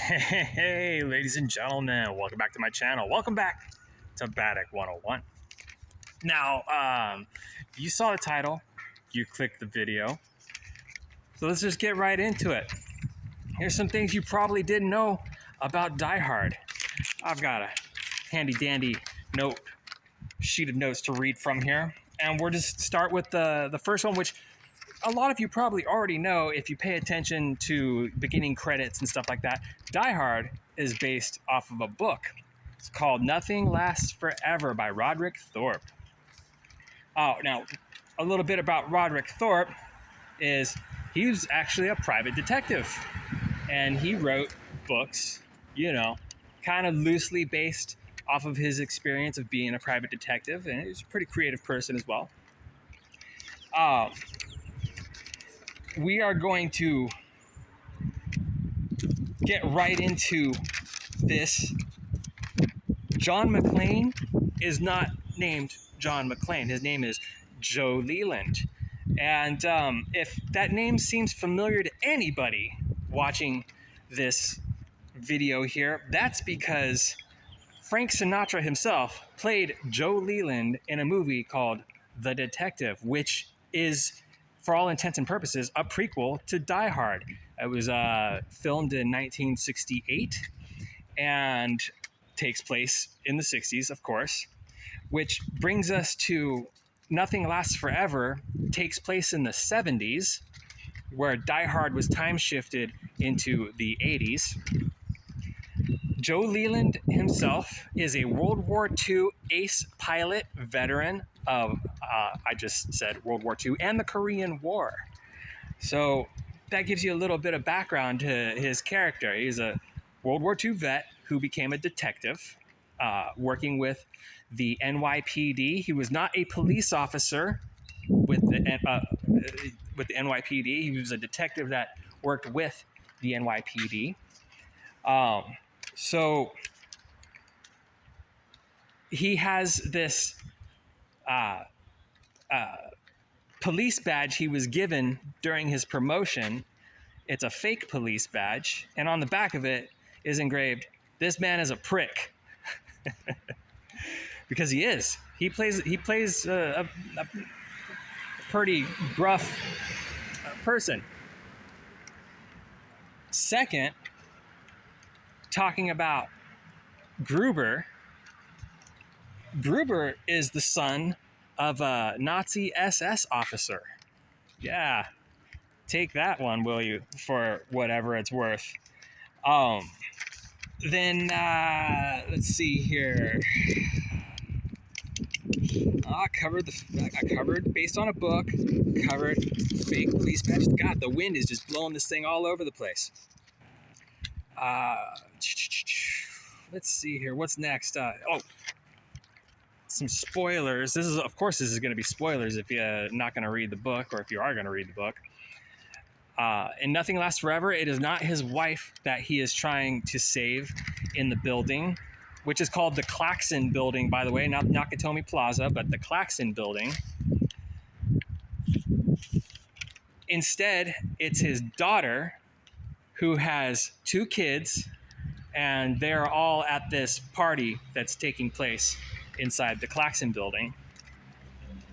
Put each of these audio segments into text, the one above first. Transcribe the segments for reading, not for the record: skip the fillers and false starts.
Hey, ladies and gentlemen, welcome back to my channel. Welcome back to BADDEC 101. Now, you saw the title, you clicked the video, so let's just get right into it. Here's some things you probably didn't know about Die Hard. I've got a handy-dandy sheet of notes to read from here, and we'll just start with the first one, which a lot of you probably already know if you pay attention to beginning credits and stuff like that. Die Hard is based off of a book. It's called Nothing Lasts Forever by Roderick Thorp. Oh, now, a little bit about Roderick Thorp is he was actually a private detective. And he wrote books, kind of loosely based off of his experience of being a private detective. And he's a pretty creative person as well. We are going to get right into this. John McClane is not named John McClane. His name is Joe Leland. And if that name seems familiar to anybody watching this video here, that's because Frank Sinatra himself played Joe Leland in a movie called The Detective, which is, for all intents and purposes, a prequel to Die Hard. It was filmed in 1968 and takes place in the 60s, of course, which brings us to Nothing Lasts Forever, takes place in the 70s, where Die Hard was time shifted into the 80s. Joe Leland himself is a World War II ace pilot veteran of, I just said World War II, and the Korean War. So that gives you a little bit of background to his character. He's a World War II vet who became a detective, working with the NYPD. He was not a police officer with the NYPD. He was a detective that worked with the NYPD. So he has this police badge he was given during his promotion. It's a fake police badge, and on the back of it is engraved, "This man is a prick." Because he is. He plays a pretty gruff person. Second, talking about Gruber. Gruber is the son of a Nazi SS officer. Yeah, take that one, will you, for whatever it's worth. Then let's see here. I covered based on a book. Covered fake police badges. God, the wind is just blowing this thing all over the place. Let's see here. What's next? Some spoilers. This is going to be spoilers if you're not going to read the book, or if you are going to read the book. In Nothing Lasts Forever, it is not his wife that he is trying to save in the building, which is called the Claxon Building, by the way, not Nakatomi Plaza, but the Claxon Building. Instead, it's his daughter, who has 2 kids, and they're all at this party that's taking place inside the Claxon Building.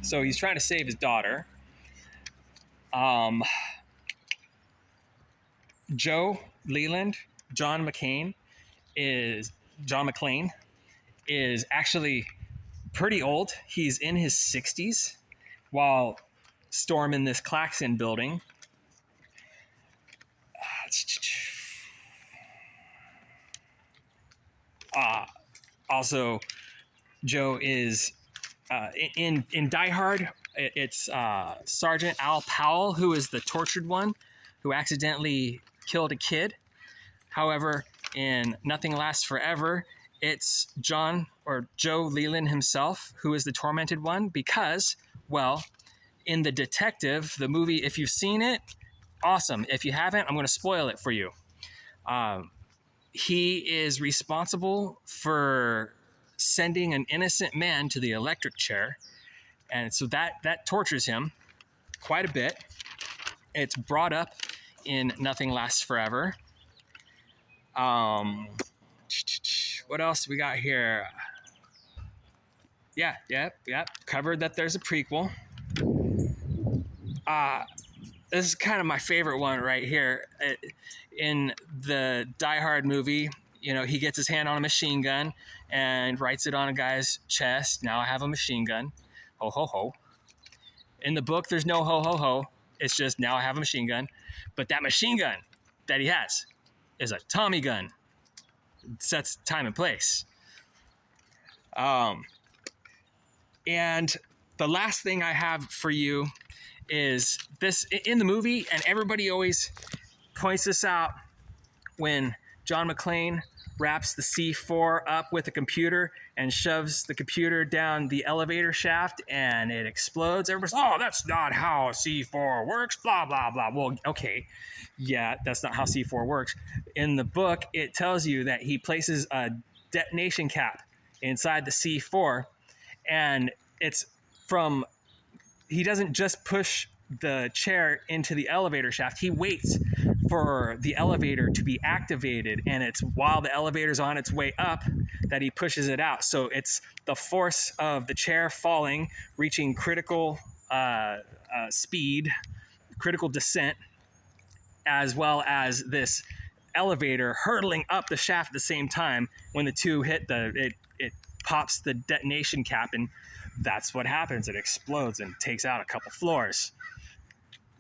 So he's trying to save his daughter. Joe Leland, John McClane is actually pretty old. He's in his 60s while storming this Claxon Building. Also, Joe is in Die Hard. It's Sergeant Al Powell, who is the tortured one, who accidentally killed a kid. However, in Nothing Lasts Forever, it's Joe Leland himself who is the tormented one, because, well, in The Detective, the movie, if you've seen it, awesome. If you haven't, I'm going to spoil it for you. He is responsible for sending an innocent man to the electric chair, and so that tortures him quite a bit. It's brought up in Nothing Lasts Forever. What else we got here? Yeah. Covered that there's a prequel. This is kind of my favorite one right here. In the Die Hard movie, you know, he gets his hand on a machine gun and writes it on a guy's chest. Now I have a machine gun. Ho, ho, ho. In the book, there's no ho, ho, ho. It's just now I have a machine gun. But that machine gun that he has is a Tommy gun. It sets time and place. And the last thing I have for you is this in the movie, and everybody always points this out when John McClane wraps the C4 up with a computer and shoves the computer down the elevator shaft and it explodes. Everybody's, oh, that's not how C4 works, blah, blah, blah. Well, okay, yeah, that's not how C4 works. In the book, it tells you that he places a detonation cap inside the C4, and it's from, he doesn't just push the chair into the elevator shaft. He waits for the elevator to be activated, and it's while the elevator's on its way up that he pushes it out. So it's the force of the chair falling, reaching critical speed, critical descent, as well as this elevator hurtling up the shaft at the same time. When the two hit, it pops the detonation cap, and that's what happens. It explodes and takes out a couple floors.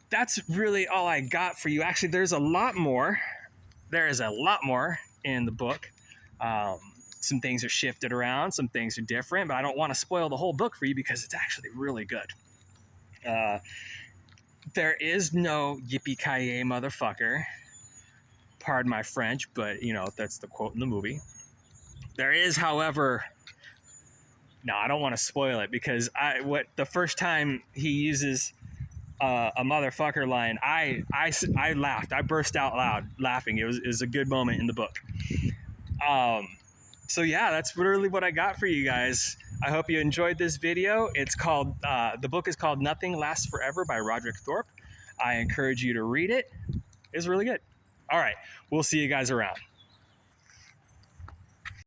That's really all I got for you. Actually, there's a lot more. There is a lot more in the book. Some things are shifted around, some things are different, but I don't want to spoil the whole book for you because it's actually really good. There is no yippee-ki-yay motherfucker. Pardon my French, but you know, that's the quote in the movie. There is, however, no, I don't want to spoil it because the first time he uses a motherfucker line, I laughed. I burst out loud laughing. It was a good moment in the book. So yeah, that's literally what I got for you guys. I hope you enjoyed this video. It's called, the book is called Nothing Lasts Forever by Roderick Thorp. I encourage you to read it. It's really good. All right, we'll see you guys around.